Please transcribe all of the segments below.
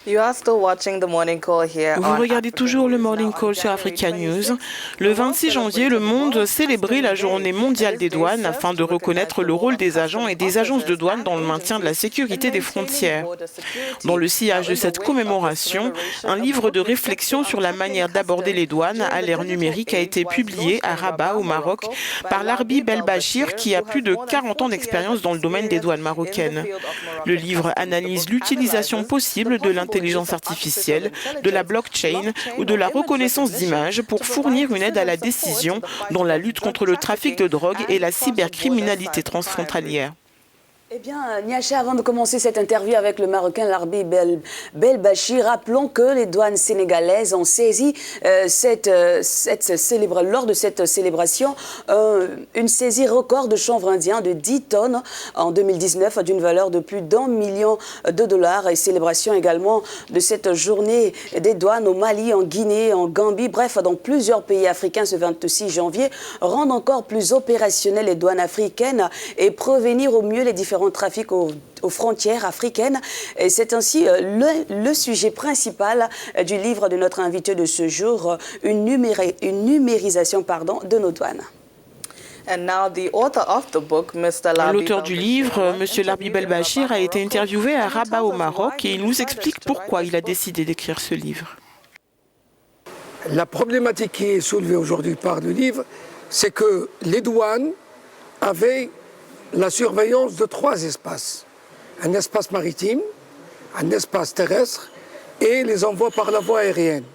Vous regardez toujours le Morning Call sur Africa News. Le 26 janvier, le monde célébrait la journée mondiale des douanes afin de reconnaître le rôle des agents et des agences de douane dans le maintien de la sécurité des frontières. Dans le sillage de cette commémoration, un livre de réflexion sur la manière d'aborder les douanes à l'ère numérique a été publié à Rabat, au Maroc, par Larbi Belbachir, qui a plus de 40 ans d'expérience dans le domaine des douanes marocaines. Le livre analyse l'utilisation possible de l'intelligence artificielle, de la blockchain ou de la reconnaissance d'images pour fournir une aide à la décision dans la lutte contre le trafic de drogue et la cybercriminalité transfrontalière. Eh bien, Niacha, avant de commencer cette interview avec le Marocain Larbi Belbachir, rappelons que les douanes sénégalaises ont saisi lors de cette célébration une saisie record de chanvre indien de 10 tonnes en 2019 d'une valeur de plus d'1 million de dollars et célébration également de cette journée des douanes au Mali, en Guinée, en Gambie, bref, dans plusieurs pays africains ce 26 janvier, rendre encore plus opérationnelles les douanes africaines et prévenir au mieux les différents trafics aux frontières africaines. Et c'est ainsi le sujet principal du livre de notre invité de ce jour, une numérisation de nos douanes. L'auteur du livre, M. Larbi Belbachir, a été interviewé à Rabat au Maroc et il nous explique pourquoi il a décidé d'écrire ce livre. La problématique qui est soulevée aujourd'hui par le livre, c'est que les douanes avaient la surveillance de 3 espaces. Un espace maritime, un espace terrestre et les envois par la voie aérienne.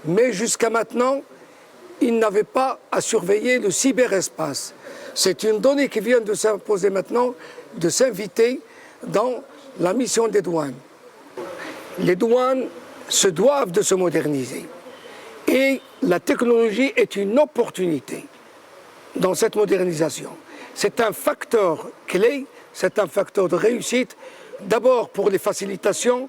Mais jusqu'à maintenant, ils n'avaient pas à surveiller le cyberespace. C'est une donnée qui vient de s'imposer maintenant, de s'inviter dans la mission des douanes. Les douanes se doivent de se moderniser. Et la technologie est une opportunité dans cette modernisation. C'est un facteur clé, c'est un facteur de réussite, d'abord pour les facilitations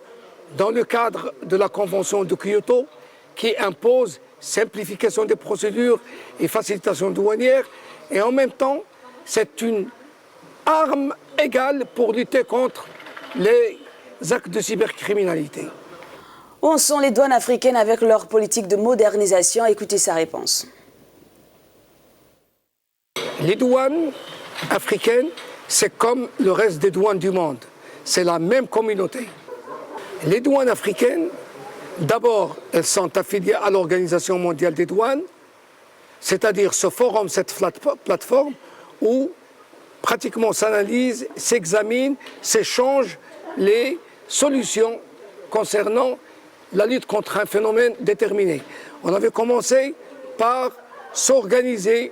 dans le cadre de la Convention de Kyoto qui impose simplification des procédures et facilitation douanière et en même temps c'est une arme égale pour lutter contre les actes de cybercriminalité. Où en sont les douanes africaines avec leur politique de modernisation? Écoutez sa réponse. Les douanes africaines, c'est comme le reste des douanes du monde. C'est la même communauté. Les douanes africaines, d'abord, elles sont affiliées à l'Organisation mondiale des douanes, c'est-à-dire ce forum, cette plateforme où pratiquement s'analyse, s'examine, s'échange les solutions concernant la lutte contre un phénomène déterminé. On avait commencé par s'organiser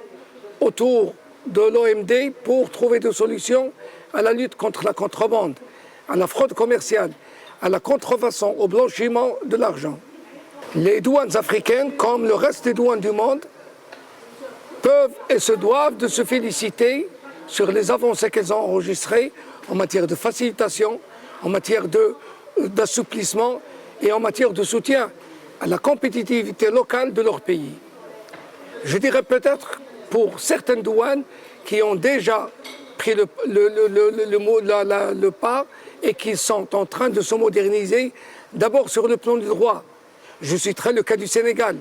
autour de l'OMD pour trouver des solutions à la lutte contre la contrebande, à la fraude commerciale, à la contrefaçon, au blanchiment de l'argent. Les douanes africaines, comme le reste des douanes du monde, peuvent et se doivent de se féliciter sur les avancées qu'elles ont enregistrées en matière de facilitation, en matière d'assouplissement et en matière de soutien à la compétitivité locale de leur pays. Je dirais peut-être pour certaines douanes qui ont déjà pris le pas et qui sont en train de se moderniser, d'abord sur le plan du droit. Je citerai le cas du Sénégal.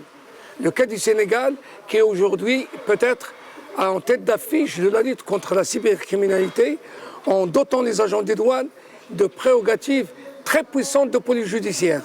Le cas du Sénégal qui est aujourd'hui peut-être en tête d'affiche de la lutte contre la cybercriminalité en dotant les agents des douanes de prérogatives très puissantes de police judiciaire.